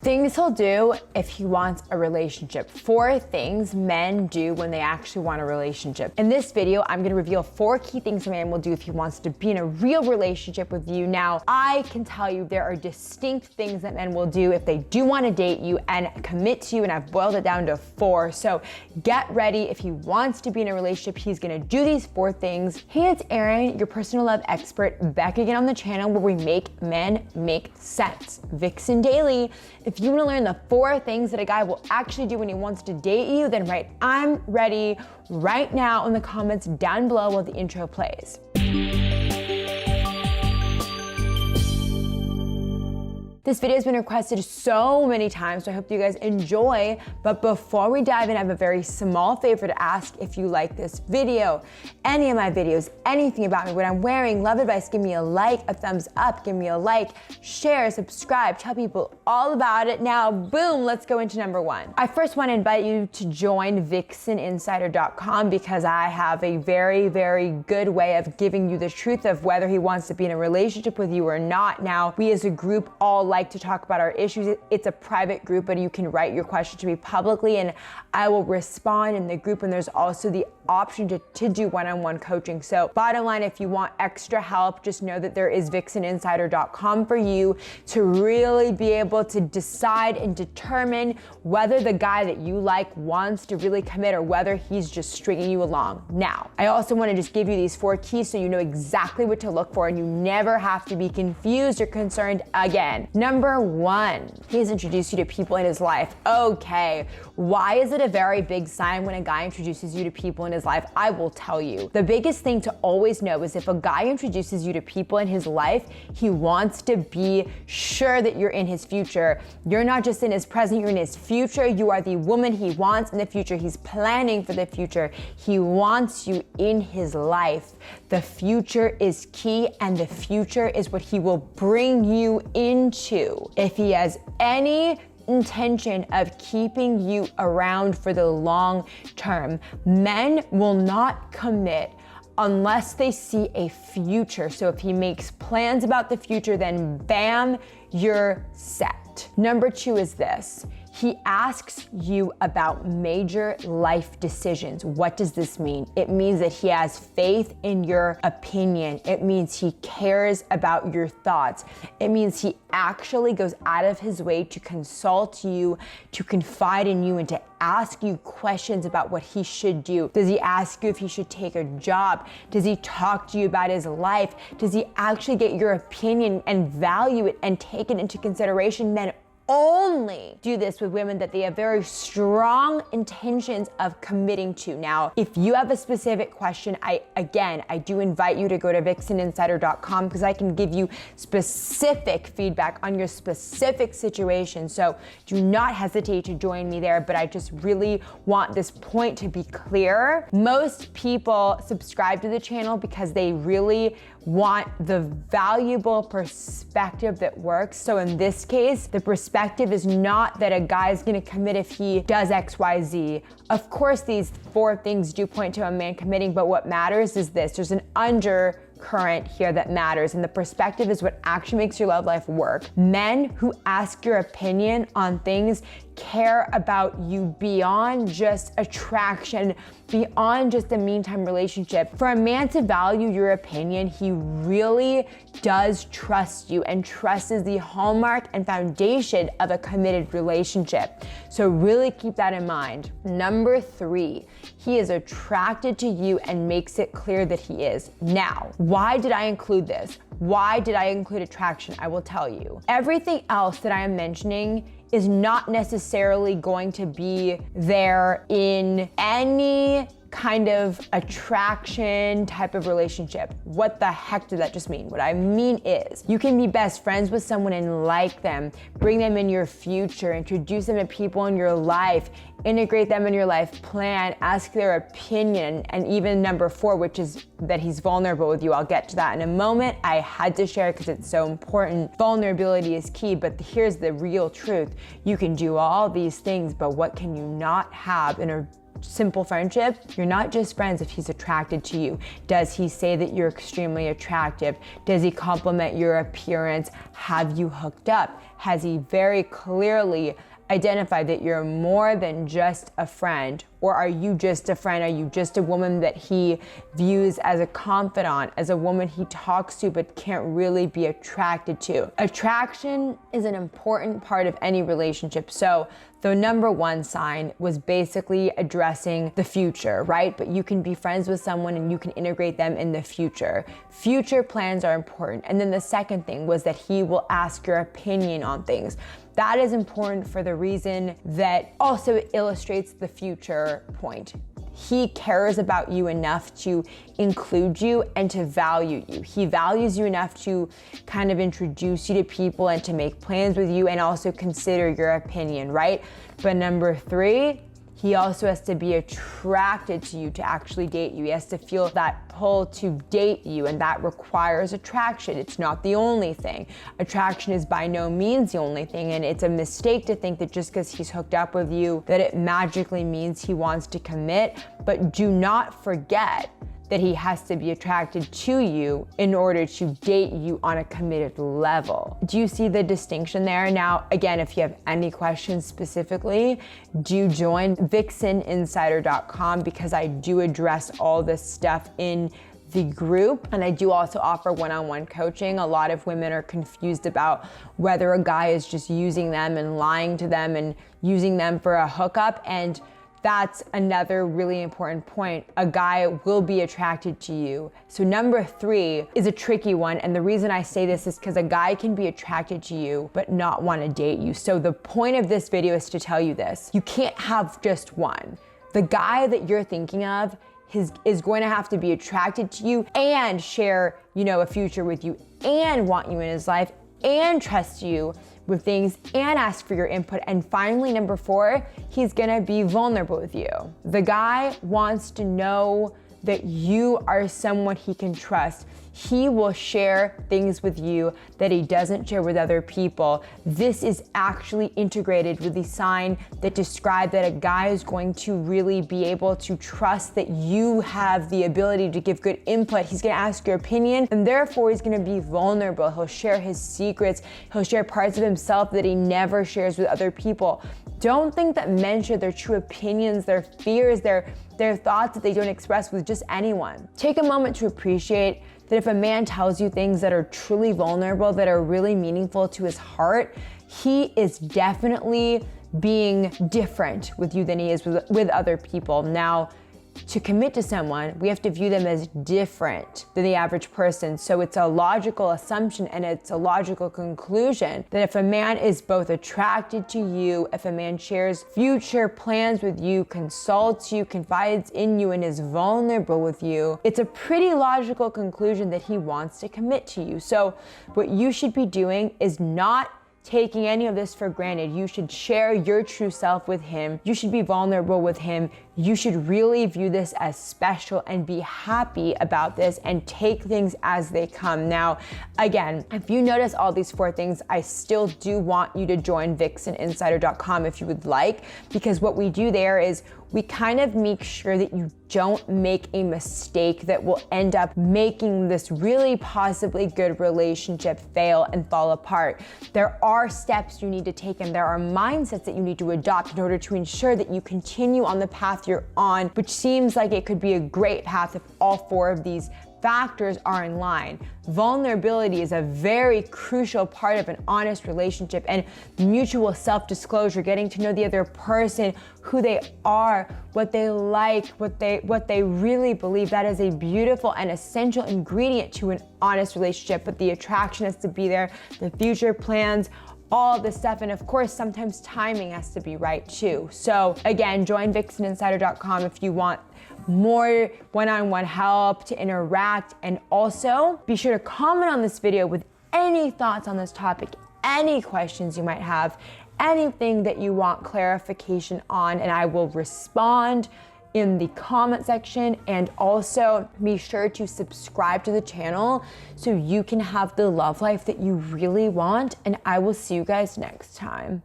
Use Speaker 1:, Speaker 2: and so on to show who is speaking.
Speaker 1: Things he'll do if he wants a relationship. 4 things men do when they actually want a relationship. In this video, I'm gonna reveal 4 key things a man will do if he wants to be in a real relationship with you. Now, I can tell you there are distinct things that men will do if they do want to date you and commit to you, and I've boiled it down to 4. So get ready. If he wants to be in a relationship, he's gonna do these 4 things. Hey, it's Erin, your personal love expert, back again on the channel where we make men make sense. VixenDaily. If you want to learn the 4 things that a guy will actually do when he wants to date you, then write "I'm ready" right now in the comments down below while the intro plays. This video has been requested so many times, so I hope you guys enjoy. But before we dive in, I have a very small favor to ask. If you like this video, any of my videos, anything about me, what I'm wearing, love advice, give me a like, a thumbs up, give me a like, share, subscribe, tell people all about it. Now, boom, let's go into number 1. I first want to invite you to join VixenInsider.com because I have a very, very good way of giving you the truth of whether he wants to be in a relationship with you or not. Now, we as a group all like to talk about our issues. It's a private group, but you can write your question to me publicly and I will respond in the group, and there's also the option to do one-on-one coaching. So bottom line, if you want extra help, just know that there is VixenInsider.com for you to really be able to decide and determine whether the guy that you like wants to really commit or whether he's just stringing you along. Now, I also want to just give you these 4 keys so you know exactly what to look for and you never have to be confused or concerned again. Number 1, he's introduced you to people in his life. Okay, why is it a very big sign when a guy introduces you to people in his life? I will tell you. The biggest thing to always know is if a guy introduces you to people in his life, he wants to be sure that you're in his future. You're not just in his present, you're in his future. You are the woman he wants in the future. He's planning for the future. He wants you in his life. The future is key, and the future is what he will bring you into. If he has any intention of keeping you around for the long term, men will not commit unless they see a future. So if he makes plans about the future, then bam, you're set. Number 2 is this. He asks you about major life decisions. What does this mean? It means that he has faith in your opinion. It means he cares about your thoughts. It means he actually goes out of his way to consult you, to confide in you, and to ask you questions about what he should do. Does he ask you if he should take a job? Does he talk to you about his life? Does he actually get your opinion and value it and take it into consideration? Men only do this with women that they have very strong intentions of committing to. Now, if you have a specific question, I do invite you to go to VixenInsider.com because I can give you specific feedback on your specific situation. So do not hesitate to join me there, but I just really want this point to be clear. Most people subscribe to the channel because they really want the valuable perspective that works. So in this case, the perspective is not that a guy's gonna commit if he does X, Y, Z. Of course, these 4 things do point to a man committing, but what matters is this. There's an undercurrent here that matters, and the perspective is what actually makes your love life work. Men who ask your opinion on things care about you beyond just attraction, beyond just a meantime relationship. For a man to value your opinion, he really does trust you, and trust is the hallmark and foundation of a committed relationship. So really keep that in mind. Number 3, he is attracted to you and makes it clear that he is. Now, why did I include this? Why did I include attraction? I will tell you. Everything else that I am mentioning is not necessarily going to be there in any kind of attraction type of relationship. What the heck did that just mean? What I mean is you can be best friends with someone and like them, bring them in your future, introduce them to people in your life, integrate them in your life plan, ask their opinion, and even number 4, which is that he's vulnerable with you. I'll get to that in a moment. I had to share it because it's so important. Vulnerability is key, but here's the real truth. You can do all these things, but what can you not have in a simple friendship, you're not just friends if he's attracted to you. Does he say that you're extremely attractive? Does he compliment your appearance? Have you hooked up? Has he very clearly identify that you're more than just a friend? Or are you just a friend? Are you just a woman that he views as a confidant, as a woman he talks to but can't really be attracted to? Attraction is an important part of any relationship. So the number one sign was basically addressing the future, right? But you can be friends with someone and you can integrate them in the future. Future plans are important. And then the second thing was that he will ask your opinion on things. That is important for the reason that also it illustrates the future point. He cares about you enough to include you and to value you. He values you enough to kind of introduce you to people and to make plans with you and also consider your opinion, right? But number three, he also has to be attracted to you to actually date you. He has to feel that pull to date you, and that requires attraction. It's not the only thing. Attraction is by no means the only thing, and it's a mistake to think that just because he's hooked up with you, that it magically means he wants to commit. But do not forget that he has to be attracted to you in order to date you on a committed level. Do you see the distinction there? Now, again, if you have any questions specifically, do join VixenInsider.com because I do address all this stuff in the group, and I do also offer one-on-one coaching. A lot of women are confused about whether a guy is just using them and lying to them and using them for a hookup, and that's another really important point. A guy will be attracted to you. So number three is a tricky one. And the reason I say this is because a guy can be attracted to you, but not want to date you. So the point of this video is to tell you this. You can't have just one. The guy that you're thinking of is going to have to be attracted to you and share, a future with you and want you in his life and trust you with things and ask for your input. And finally, number four, he's gonna be vulnerable with you. The guy wants to know that you are someone he can trust. He will share things with you that he doesn't share with other people. This is actually integrated with the sign that described that a guy is going to really be able to trust that you have the ability to give good input. He's gonna ask your opinion, and therefore he's gonna be vulnerable. He'll share his secrets. He'll share parts of himself that he never shares with other people. Don't think that men share their true opinions, their fears, their thoughts that they don't express with just anyone. Take a moment to appreciate that if a man tells you things that are truly vulnerable, that are really meaningful to his heart, he is definitely being different with you than he is with other people. Now, to commit to someone, we have to view them as different than the average person. So it's a logical assumption and it's a logical conclusion that if a man is both attracted to you, if a man shares future plans with you, consults you, confides in you, and is vulnerable with you, it's a pretty logical conclusion that he wants to commit to you. So what you should be doing is not taking any of this for granted. You should share your true self with him. You should be vulnerable with him. You should really view this as special and be happy about this and take things as they come. Now, again, if you notice all these four things, I still do want you to join VixenInsider.com if you would like, because what we do there is we kind of make sure that you don't make a mistake that will end up making this really possibly good relationship fail and fall apart. There are steps you need to take and there are mindsets that you need to adopt in order to ensure that you continue on the path you're on, which seems like it could be a great path if all four of these factors are in line. Vulnerability is a very crucial part of an honest relationship, and mutual self-disclosure, getting to know the other person, who they are, what they like, what they really believe, that is a beautiful and essential ingredient to an honest relationship. But the attraction has to be there, the future plans, all this stuff, and of course sometimes timing has to be right too. So again, join VixenInsider.com if you want more one-on-one help to interact, and also be sure to comment on this video with any thoughts on this topic, any questions you might have, anything that you want clarification on, and I will respond in the comment section. And also be sure to subscribe to the channel so you can have the love life that you really want, and I will see you guys next time.